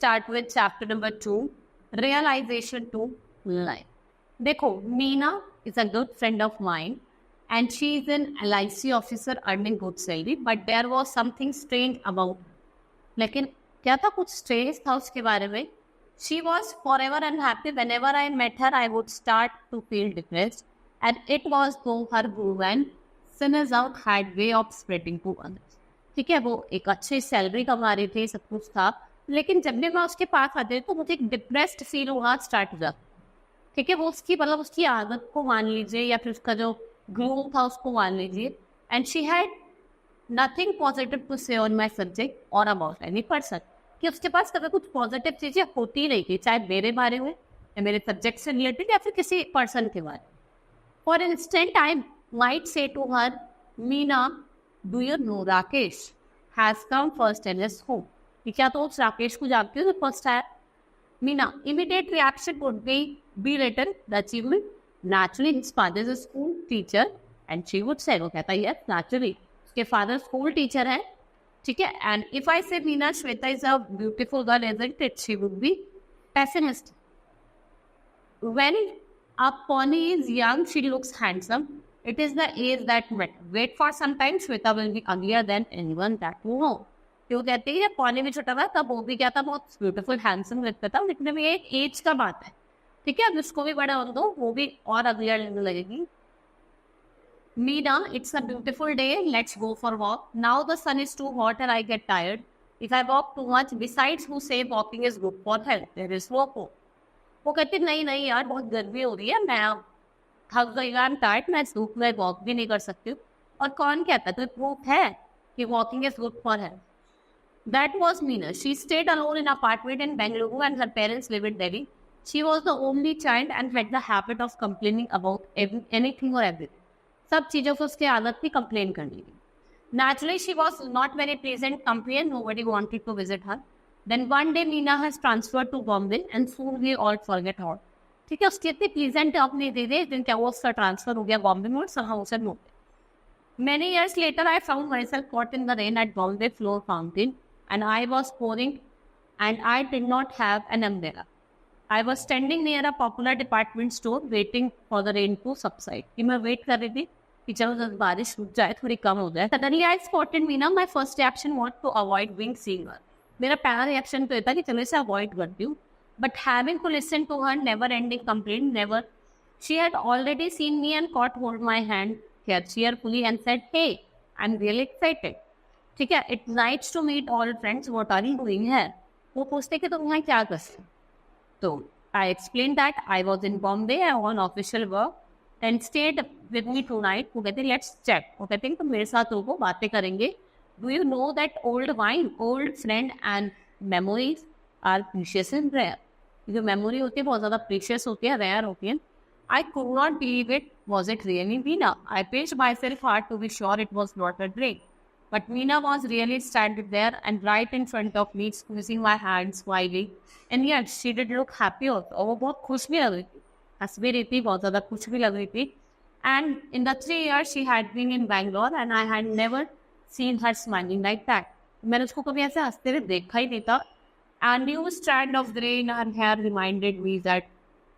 start with chapter number 2, realization to life. देखो, Meena is a good friend of mine and she is an LIC officer earning good salary, but there was something strange about her. लेकिन क्या था, कुछ strange था उसके बारे में. She was forever unhappy. Whenever I met her, I would start to feel depressed, and it was though her groove and sinners out had way of spreading to others. ठीक है, वो एक अच्छी सैलरी कमा रही थी, सब कुछ था, लेकिन जब भी मैं उसके पास आती तो मुझे एक डिप्रेस्ड फील होना स्टार्ट हो जाता. ठीक है, वो उसकी मतलब उसकी आदत को मान लीजिए या फिर उसका जो ग्रूम था उसको मान लीजिए. And she had nothing positive to say on my subject और अबाउट एनी पर्सन. कि उसके पास कभी कुछ पॉजिटिव चीज़ें होती नहीं थी, चाहे मेरे बारे में या मेरे सब्जेक्ट से रिलेटेड या फिर किसी पर्सन के बारे में. For instant I might say to her, Meena, do you know Rakesh has come first in his home. क्या तो उस राकेश को जानते हो जो फर्स्ट आया? Meena, immediate reaction would be written the achievement. Naturally his father is a school teacher and she would say, वो कहता है नेचुरली उसके फादर स्कूल टीचर है. ठीक है, एंड इफ आई से Meena Shweta is a beautiful girl, isn't it? She would be pessimist. When a pony is young, she looks handsome. It is the age that matters. Wait for some time, Shweta will be uglier than anyone that you know. तो वो कहते हैं पौने में छोटा था तब वो भी क्या था, बहुत ब्यूटीफुल हैंडसम लगता था, लेकिन अभी एक एज का बात है. ठीक है, अब उसको भी बड़ा हो दो, वो भी और अगलियर लगने लगेगी. Meena, it's a beautiful day. Let's go for walk. Now the sun is too hot and I get tired. If I walk too much, besides who say walking is good for health, there is no hope. वो कहती नहीं नहीं यार, बहुत गर्मी हो रही है, मैं थक गई, आई एम टायर्ड, मैं धूप में वॉक भी नहीं कर सकती हूँ. और कौन कहता है, तो प्रूफ है कि walking is good for health. That was Meena. She stayed alone in apartment in Bengaluru and her parents live in Delhi. She was the only child and had the habit of complaining about anything और everything. सब चीज़ों को उसकी आदत थी complain करने की. Naturally, she was not very pleasant company and nobody wanted to visit her. Then one day Meena has transferred to Bombay and soon we all forget her. ठीक है, उसकी इतनी प्लीजेंट अपनी दे दे, दिन क्या वो उसका ट्रांसफर हो गया बॉम्बे में और somehow उसे moved. Many years later, I found myself caught in the rain at Bombay floor fountain and I was pouring and I did not have an umbrella. I was standing near a popular department store waiting for the rain to subside. कि मैं wait कर रही थी कि चलो बारिश रुक जाए, थोड़ी कम हो जाए. Suddenly I spotted Meena. My first reaction was to avoid being seen her. मेरा पहला रिएक्शन तो था कि चलो इसे अवॉइड करती हूँ. But having to listen to her never ending complaint, never, she had already seen me and caught hold my hand cheerfully and said, hey, I'm really excited. ठीक है, it's nice to meet all friends. What are you doing here? वो पूछते कि तुम यहाँ क्या कर रहे हो? तो I explained that I was in Bombay on official work and stayed with me tonight. वो कहते let's chat. वो कहते हैं तुम मेरे साथ रुको, बातें करेंगे. Do you know that old wine, old friend and memories are precious and rare? जो memory होती है बहुत ज़्यादा precious होती है, rare होती है. I could not believe it. Was it really Meena? I pinched myself hard to be sure it was not a dream. But Meena was really standing there and right in front of me, squeezing my hand, smiling. And yet she did look happy also. और वो बहुत खुश भी लग रही थी, हंस भी रही थी, बहुत ज़्यादा खुश भी लग रही थी. And in the 3 years she had been in Bangalore and I had never seen her smiling like that. मैंने उसको कभी ऐसे हंसते हुए देखा ही नहीं था. A new strand of grey in her hair reminded me that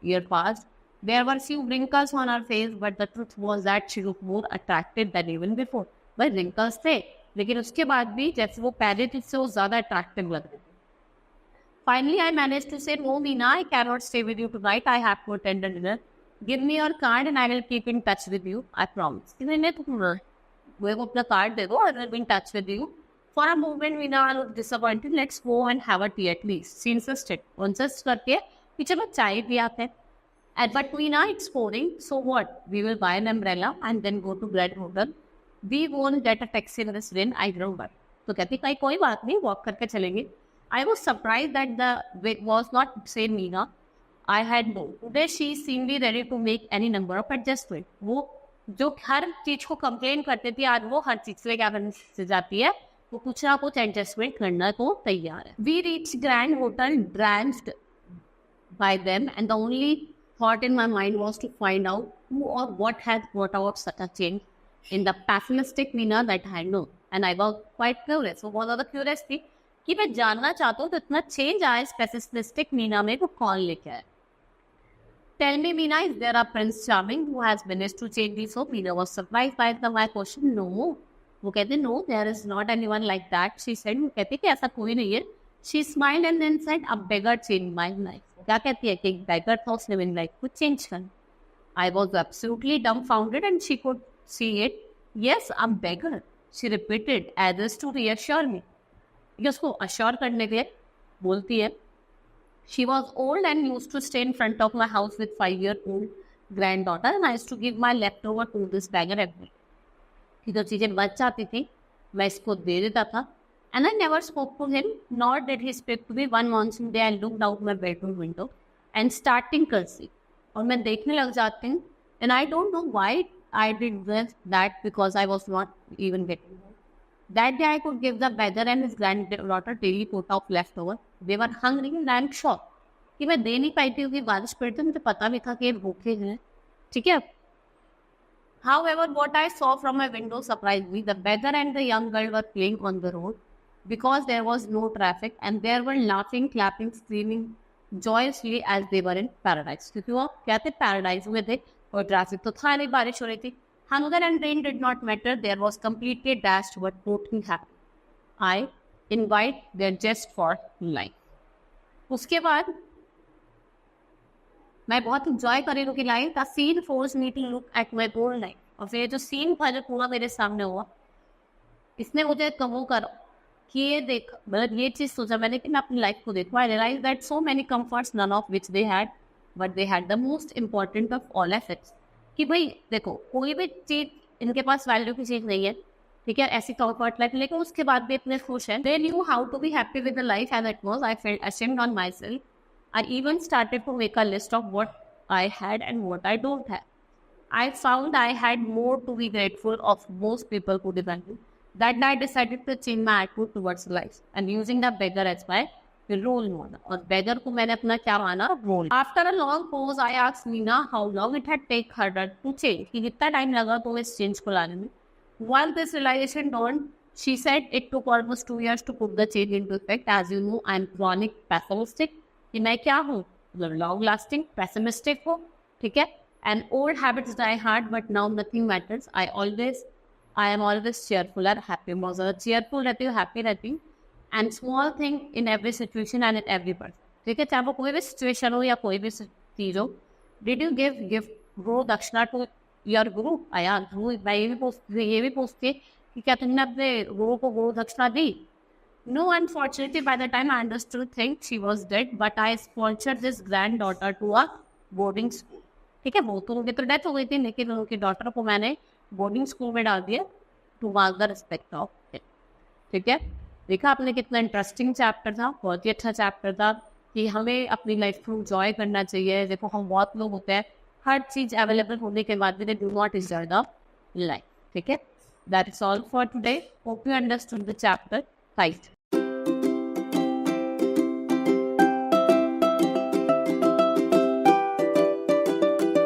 year passed. There were few wrinkles on her face, but the truth was that she looked more attractive than even before. भाई wrinkles थे, लेकिन उसके बाद भी जैसे वो पहले थी उससे वो ज़्यादा attractive लग रही थी. Finally, I managed to say, no, Meena, I cannot stay with you tonight. I have to attend a dinner. Give me your card and I will keep in touch with you. I promise. वो अपना card दे दो, I will be in touch with you. For a moment, Meena was disappointed. Let's go and have a tea at least. She insisted. Insist करके कि चलो चाय भी आते हैं. But Meena, it's pouring. So what? We will buy an umbrella and then go to Grand Hotel. We won't get a taxi in this rain. I don't know. तो कहती कहीं कोई बात नहीं, walk करके चलेंगे. I was surprised that the way was not say Meena. I had no. Today she seemed ready to make any number of adjustment. वो जो हर चीज को कंप्लेन करती थी, आज वो हर चीज से क्या करने से जाती है, वो कुछ ना कुछ एडजस्टमेंट करना को तैयार है. We reach grand hotel drenched by them and the only thought in my mind was to find out who or what had brought about such a change in the pessimistic Meena that I had known. And I was quite curious. So बहुत ज़्यादा curious थी कि मैं जानना चाहता हूँ तो इतना चेंज आया स्पेसिफिस्टिक मीना में वो कौन लेके आया. Tell me, Meena, is there a Prince Charming who has managed to change the soap? Meena was surprised by my question. No. वो कहते no, there is not anyone like that. She said, वो कहते कि ऐसा कोई नहीं है. She smiled and then said, a beggar changed my life. क्या कहती है कि एक beggar था उसने मेरी life को change कर. I was absolutely dumbfounded and she could see it. Yes, a beggar. She repeated as if to reassure me. ये उसको assure करने के लिए बोलती है. She was old and used to stay in front of my house with 5-year-old granddaughter, and I used to give my leftover to this beggar every day. जो चीजें बच जाती थी मैं इसको दे देता था. And I never spoke to him, nor did he speak to me. One monsoon day I looked out my bedroom window and starting cursing. और मैं देखने लग जाती हूँ. And I don't know why I did that because I was not even getting home. That day I could give the beggar and his granddaughter daily quota of leftover. They were hungry and I am sure कि मैं दे नहीं पाई थी क्योंकि बारिश पड़ी थी. मुझे पता भी था कि ये भूखे हैं. ठीक है. However, what I saw from my window surprised me. The beggar and the young girl were playing on the road because there was no traffic and they were laughing, clapping, screaming joyously as they were in paradise. क्योंकि वो क्या थे paradise में थे और traffic तो था नहीं, बारिश हो रही थी. Hunger and rain did not matter. There was completely dashed what totally happened. I invite their just for life. उसके बाद मैं बहुत इंजॉय कर रही हूँ कि life the scene force me to look at my own life. और फिर जो सीन था जो पूरा मेरे सामने हुआ इसने मुझे कमो करो कि ये देख मतलब ये चीज़ सोचा मैंने कि मैं अपनी लाइफ को देखूँ. I realise that so many comforts none of which they had but they had the most important of all effects. कि भाई देखो कोई भी चीज़ इनके पास वैल्यू की चीज़ नहीं है. ठीक है. ऐसी कम्फर्ट लाइफ लेकिन उसके बाद भी इतने खुश हैं. They knew how to be happy with the life as it was. I felt ashamed on my self. I even started to make a list of what I had and what I don't have. I found I had more to be grateful of most people who depend on. That night I decided to change my attitude towards life and using the beggar as my role model. और beggar को मैंने अपना क्या माना role. After a long pause, I asked Meena how long it had taken her to change. कि कितना time लगा तो इस change को लाने में. While this realization dawned, she said it took almost 2 years to put the change into effect. As you know, I am chronic pessimistic. कि मैं क्या हूँ मतलब लॉन्ग लास्टिंग पेसिमिस्टिक हो. ठीक है. And old habits die hard but now nothing matters. I am always cheerful और happy. बहुत ज़्यादा चेयरफुल रहती हूँ, हैप्पी रहती हूँ. And small thing in every situation and in every person. ठीक है. चाहे वो कोई भी सिचुएशन हो या कोई भी चीज़ हो. डिड यू गिव गुरु दक्षिणा टू योर गुरु? आया मैं ये भी पूछती कि क्या तुमने अपने गुरु को गुरु दक्षिणा दी? No, unfortunately, by the time I understood things, she was dead. But I sponsored this granddaughter to a boarding school. ठीक है. वो तो उनकी तो डेथ हो गई थी लेकिन उनकी डॉटर को मैंने बोर्डिंग स्कूल में डाल दिया to mark the respect of it. ठीक है. देखा आपने कितना इंटरेस्टिंग चैप्टर था. बहुत ही अच्छा चैप्टर था कि हमें अपनी लाइफ को एंजॉय करना चाहिए. देखो हम बहुत लोग होते हैं हर चीज़ अवेलेबल होने के बाद भी they do not enjoy the life. ठीक है. That is all for today. Hope you understood the chapter. Right.